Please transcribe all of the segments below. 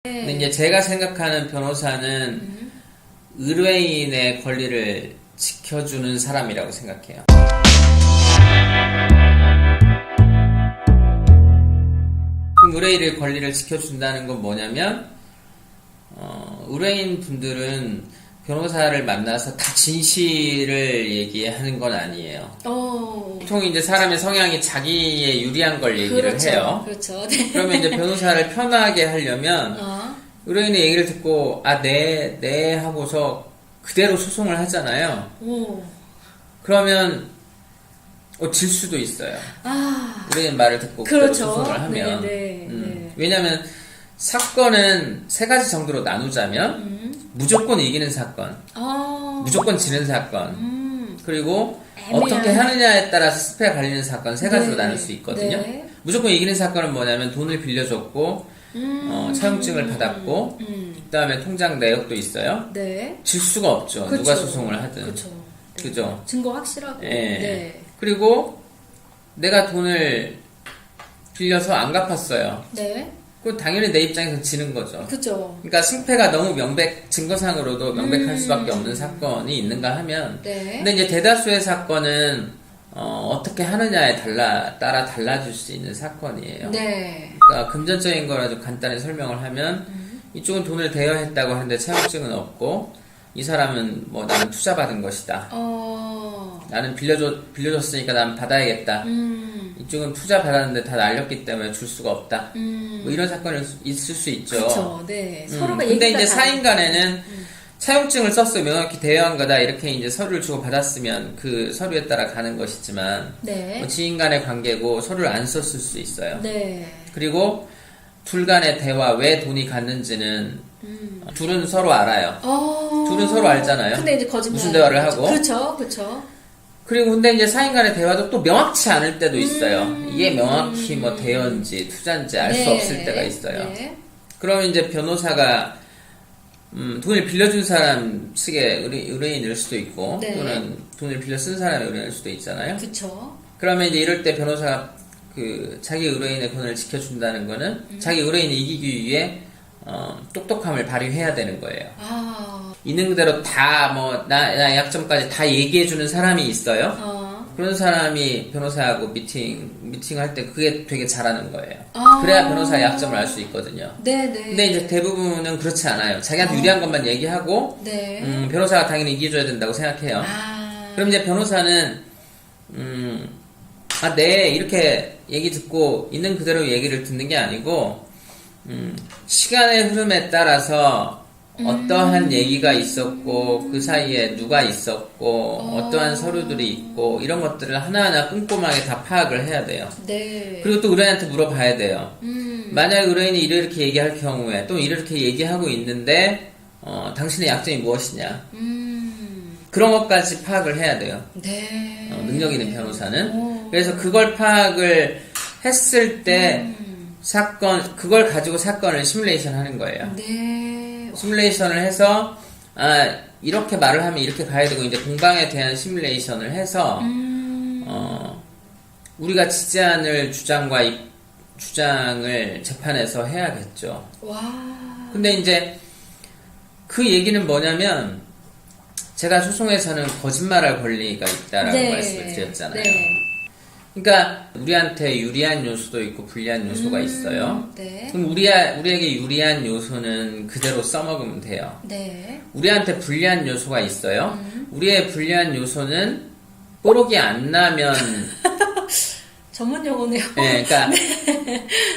근데 이제 제가 생각하는 변호사는 의뢰인의 권리를 지켜주는 사람이라고 생각해요. 그럼 의뢰인의 권리를 지켜준다는 건 뭐냐면, 의뢰인 분들은 변호사를 만나서 다 진실을 얘기하는 건 아니에요. 보통 이제 사람의 성향이 자기의 유리한 걸 얘기를 그렇죠, 해요. 그렇죠. 네. 그러면 이제 변호사를 편하게 하려면 의뢰인의 얘기를 듣고 네 하고서 그대로 소송을 하잖아요. 그러면 질 수도 있어요. 의뢰인 말을 듣고 그렇죠. 그대로 소송을 하면. 네. 왜냐하면 사건은 세 가지 정도로 나누자면 무조건 이기는 사건, 무조건 지는 사건, 그리고 어떻게 하느냐에 따라서 스페가 갈리는 사건 세 가지로 나눌 수 있거든요. 네. 무조건 이기는 사건은 뭐냐면 돈을 빌려줬고 차용증을 받았고 그 다음에 통장 내역도 있어요. 네. 질 수가 없죠. 그쵸. 누가 소송을 하든. 그렇죠. 그죠? 증거 확실하고. 예. 네. 그리고 내가 돈을 빌려서 안 갚았어요. 네. 그 당연히 내 입장에서 지는 거죠. 그죠. 그러니까 승패가 너무 증거상으로도 명백할 수밖에 없는 사건이 있는가 하면. 네. 근데 이제 대다수의 사건은 어떻게 하느냐에 따라 달라질 수 있는 사건이에요. 네. 그러니까 금전적인 거라도 간단히 설명을 하면 이쪽은 돈을 대여했다고 하는데 차용증은 없고 이 사람은 뭐 나는 투자받은 것이다. 나는 빌려줬으니까 나는 받아야겠다. 이쪽은 투자 받았는데 다 날렸기 때문에 줄 수가 없다. 뭐 이런 사건이 있을 수 있죠. 그렇죠. 네. 서로가 근데 얘기가 이제 사인 간에는 차용증을 썼어 명확히 대여한 거다 이렇게 이제 서류를 주고 받았으면 그 서류에 따라 가는 것이지만 네. 뭐 지인 간의 관계고 서류를 안 썼을 수 있어요. 네. 그리고 둘 간의 대화 왜 돈이 갔는지는 둘은 서로 알아요. 둘은 서로 알잖아요. 근데 이제 거짓말. 무슨 대화를 하고. 그렇죠. 그렇죠. 그리고 근데 이제 사인 간의 대화도 또 명확치 않을 때도 있어요. 이게 명확히 뭐 대여인지 투자인지 알 수 네. 없을 때가 있어요. 네. 그러면 이제 변호사가 돈을 빌려준 사람 측의 의뢰인일 수도 있고 네. 또는 돈을 빌려 쓴 사람의 의뢰인일 수도 있잖아요. 그렇죠. 그러면 이제 이럴 때 변호사가 자기 의뢰인의 권한을 지켜준다는 거는 자기 의뢰인이 이기기 위해 똑똑함을 발휘해야 되는 거예요. 있는 그대로 다 나 약점까지 다 얘기해주는 사람이 있어요. 그런 사람이 변호사하고 미팅할 때 그게 되게 잘하는 거예요. 그래야 변호사의 약점을 알 수 있거든요. 네네. 근데 이제 대부분은 그렇지 않아요. 자기한테 유리한 것만 얘기하고 네. 변호사가 당연히 이겨줘야 된다고 생각해요. 그럼 이제 변호사는 네 이렇게 얘기 듣고 있는 그대로 얘기를 듣는 게 아니고 시간의 흐름에 따라서 어떠한 얘기가 있었고 그 사이에 누가 있었고 어떠한 서류들이 있고 이런 것들을 하나하나 꼼꼼하게 다 파악을 해야 돼요. 네. 그리고 또 의뢰인한테 물어봐야 돼요. 만약 의뢰인이 이렇게 얘기할 경우에 또 이렇게 얘기하고 있는데 당신의 약점이 무엇이냐 그런 것까지 파악을 해야 돼요. 네. 능력 있는 변호사는. 그래서 그걸 파악을 했을 때 그걸 가지고 사건을 시뮬레이션 하는 거예요. 네. 시뮬레이션을 해서 이렇게 말을 하면 이렇게 가야 되고 이제 공방에 대한 시뮬레이션을 해서 우리가 지지 않을 주장을 재판에서 해야겠죠. 와. 근데 이제 그 얘기는 뭐냐면 제가 소송에서는 거짓말할 권리가 있다라고 네. 말씀을 드렸잖아요. 네. 그러니까 우리한테 유리한 요소도 있고 불리한 요소가 있어요. 네. 그럼 우리에게 유리한 요소는 그대로 써먹으면 돼요. 네. 우리한테 불리한 요소가 있어요. 우리의 불리한 요소는 뽀록이 안 나면 전문 용어네요. 네, 그러니까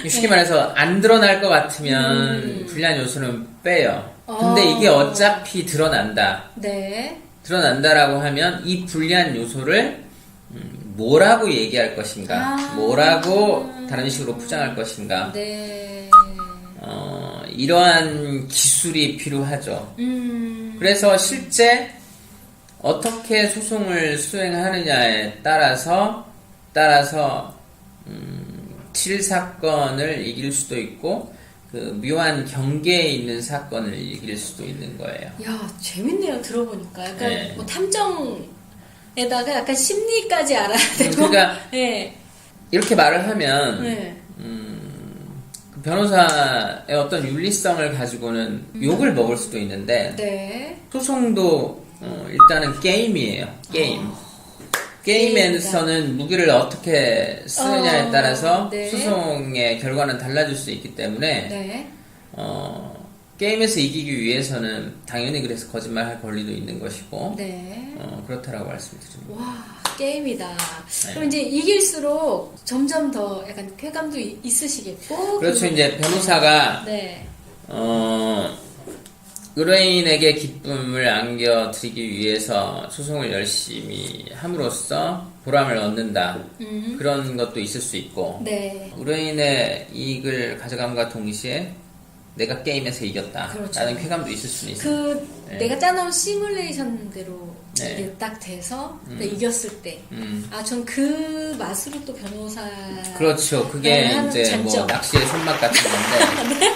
쉽게 말해서 안 드러날 것 같으면 불리한 요소는 빼요. 근데 이게 어차피 드러난다. 네. 드러난다라고 하면 이 불리한 요소를 뭐라고 얘기할 것인가, 뭐라고 다른 식으로 포장할 것인가, 네. 이러한 기술이 필요하죠. 그래서 실제 어떻게 소송을 수행하느냐에 따라서 질 사건을 이길 수도 있고 그 묘한 경계에 있는 사건을 이길 수도 있는 거예요. 야, 재밌네요. 들어보니까 약간 네. 뭐 탐정에다가 약간 심리까지 알아야 되고. 그러니까 네. 이렇게 말을 하면 네. 변호사의 어떤 윤리성을 가지고는 욕을 먹을 수도 있는데 네. 소송도 일단은 게임이에요. 게임. 게임에서는 무기를 어떻게 쓰느냐에 따라서 네. 소송의 결과는 달라질 수 있기 때문에 네. 게임에서 이기기 위해서는 당연히 그래서 거짓말할 권리도 있는 것이고 네. 그렇다라고 말씀드립니다. 와, 게임이다. 네. 그럼 이제 이길수록 점점 더 약간 쾌감도 있으시겠고. 그렇죠. 이제 변호사가 네. 의뢰인에게 기쁨을 안겨드리기 위해서 소송을 열심히 함으로써 보람을 얻는다. 그런 것도 있을 수 있고 네. 의뢰인의 이익을 가져감과 동시에 내가 게임에서 이겼다. 그렇죠. 라는 쾌감도 있을 수는 있어요. 네. 내가 짜놓은 시뮬레이션대로 네. 이게 딱 돼서 내가 이겼을 때. 전 그 맛으로 또 변호사. 그렇죠. 그게 하는 이제 장점. 뭐 낚시의 손맛 같은 건데.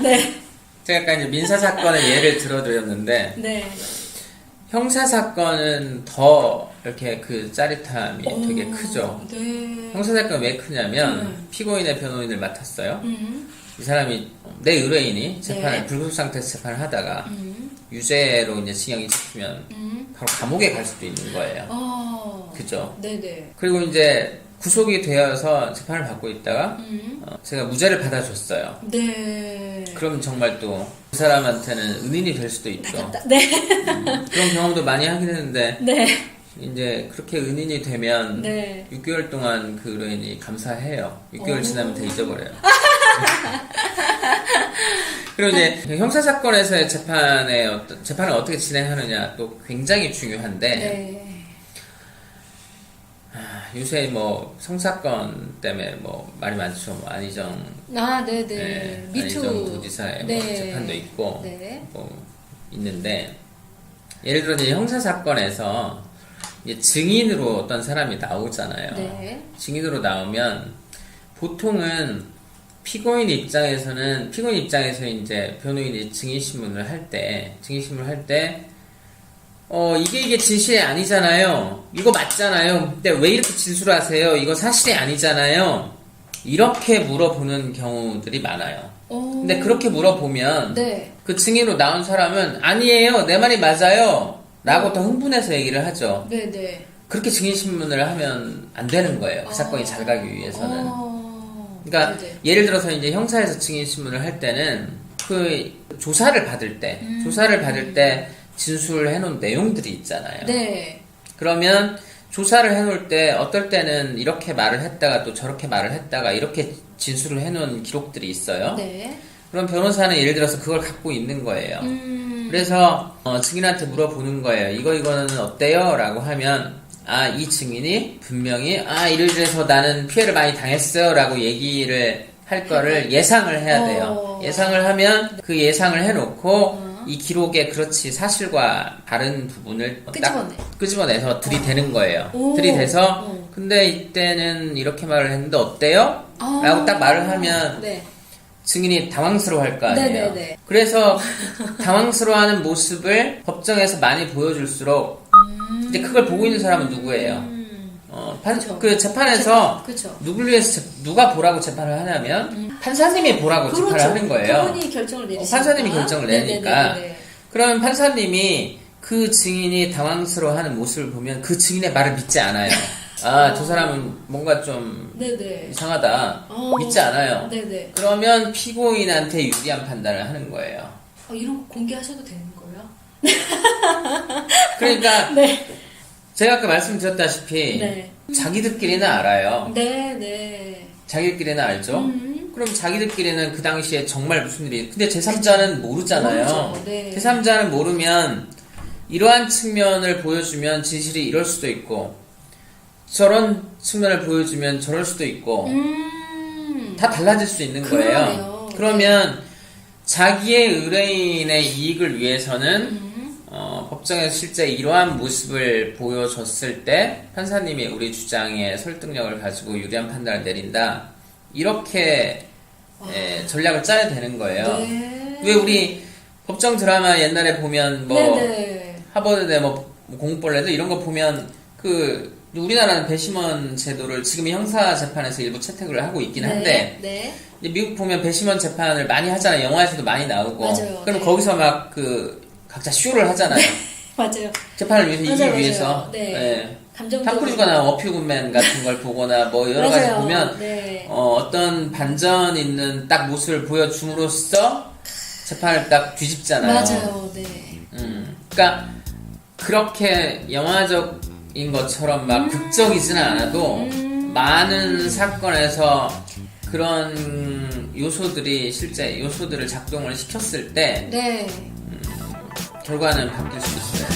네. 제가 아까 이제 민사사건의 예를 들어드렸는데, 네. 형사사건은 더 이렇게 그 짜릿함이 되게 크죠. 네. 형사사건은 왜 크냐면, 피고인의 변호인을 맡았어요. 음. 이 사람이, 내 의뢰인이 재판을, 네. 불구속 상태에서 재판을 하다가, 유죄로 이제 징역이 찍히면, 바로 감옥에 갈 수도 있는 거예요. 그죠? 네네. 그리고 이제 구속이 되어서 재판을 받고 있다가, 제가 무죄를 받아줬어요. 네. 그럼 정말 또 그 사람한테는 은인이 될 수도 있죠. 네. 그런 경험도 많이 하긴 했는데 네. 이제 그렇게 은인이 되면 네. 6개월 동안 그 의뢰인이 감사해요. 6개월 지나면 다 잊어버려요. 그리고 이제 형사사건에서의 재판을 어떻게 진행하느냐 또 굉장히 중요한데 네. 요새 뭐 성사건 때문에 뭐 말이 많죠. 뭐 안희정 네네. 네, 미투. 안희정 도지사의 네. 뭐 재판도 있고 네. 뭐 있는데 예를 들어 이제 형사 사건에서 이제 증인으로 어떤 사람이 나오잖아요. 네. 증인으로 나오면 보통은 피고인 입장에서 이제 변호인이 증인 신문을 할 때 이게 진실이 아니잖아요. 이거 맞잖아요. 근데 왜 이렇게 진술하세요? 이거 사실이 아니잖아요. 이렇게 물어보는 경우들이 많아요. 근데 그렇게 물어보면 네. 그 증인으로 나온 사람은 아니에요. 내 말이 맞아요. 라고 더 흥분해서 얘기를 하죠. 네네. 그렇게 증인 신문을 하면 안 되는 거예요. 그 사건이 잘 가기 위해서는. 그러니까 네네. 예를 들어서 이제 형사에서 증인 신문을 할 때는 그 조사를 받을 때 진술을 해놓은 내용들이 있잖아요. 네. 그러면 조사를 해놓을 때 어떨 때는 이렇게 말을 했다가 또 저렇게 말을 했다가 이렇게 진술을 해놓은 기록들이 있어요. 네. 그럼 변호사는 예를 들어서 그걸 갖고 있는 거예요. 그래서 증인한테 물어보는 거예요. 이거는 어때요? 라고 하면 이 증인이 분명히 이래서 나는 피해를 많이 당했어요 라고 얘기를 할 거를 예상을 해야 돼요. 예상을 하면 그 예상을 해놓고 이 기록에 그렇지 사실과 다른 부분을 딱 끄집어내서 들이대는 거예요. 들이대서 근데 이때는 이렇게 말을 했는데 어때요? 라고 딱 말을 하면 네. 증인이 당황스러워할 거 아니에요. 네네네. 그래서 당황스러워하는 모습을 법정에서 많이 보여줄수록 이제 그걸 보고 있는 사람은 누구예요? 그 재판에서 그쵸. 누굴 위해서 누가 보라고 재판을 하냐면 판사님이 보라고 그렇죠. 재판을 하는 거예요. 그분이 결정을 내리니까. 판사님이 결정을 내니까. 네네네네. 그러면 판사님이 그 증인이 당황스러워하는 모습을 보면 그 증인의 말을 믿지 않아요. 저 사람은 뭔가 좀 네네. 이상하다. 믿지 않아요. 네네. 그러면 피고인한테 유리한 판단을 하는 거예요. 이런 거 공개하셔도 되는 거예요? 그러니까 네. 제가 아까 말씀드렸다시피 네. 자기들끼리는 알아요. 네네. 자기들끼리는 알죠. 그럼 자기들끼리는 그 당시에 정말 무슨 일이 근데 제3자는 모르잖아요. 모르죠. 네. 제3자는 모르면 이러한 측면을 보여주면 진실이 이럴 수도 있고 저런 측면을 보여주면 저럴 수도 있고 다 달라질 수 있는 거예요. 그러네요. 그러면 자기의 의뢰인의 이익을 위해서는 법정에서 실제 이러한 모습을 보여줬을 때 판사님이 우리 주장에 설득력을 가지고 유리한 판단을 내린다. 이렇게 전략을 짜야 되는 거예요. 네. 왜 우리 법정 드라마 옛날에 보면 뭐 네네. 하버드대 뭐 공부벌레도 이런 거 보면 그 우리나라는 배심원 제도를 지금 형사 재판에서 일부 채택을 하고 있긴 한데 네. 이제 미국 보면 배심원 재판을 많이 하잖아요. 영화에서도 많이 나오고. 맞아요. 그럼 네. 거기서 막 각자 쇼를 하잖아요. 맞아요. 재판을 위해서 이기기 맞아요. 위해서. 네. 네. 감정적으로. 탐 크루즈가 나온 어퓨그맨 같은 걸 보거나 뭐 여러 가지 맞아요. 보면 네. 어떤 반전 있는 딱 모습을 보여줌으로써 재판을 딱 뒤집잖아요. 맞아요. 네. 그러니까 그렇게 영화적인 것처럼 막 극적이지는 않아도 많은 사건에서 그런 요소들이 실제 요소들을 작동을 시켰을 때 네. 결과는 바뀔 수 있어요.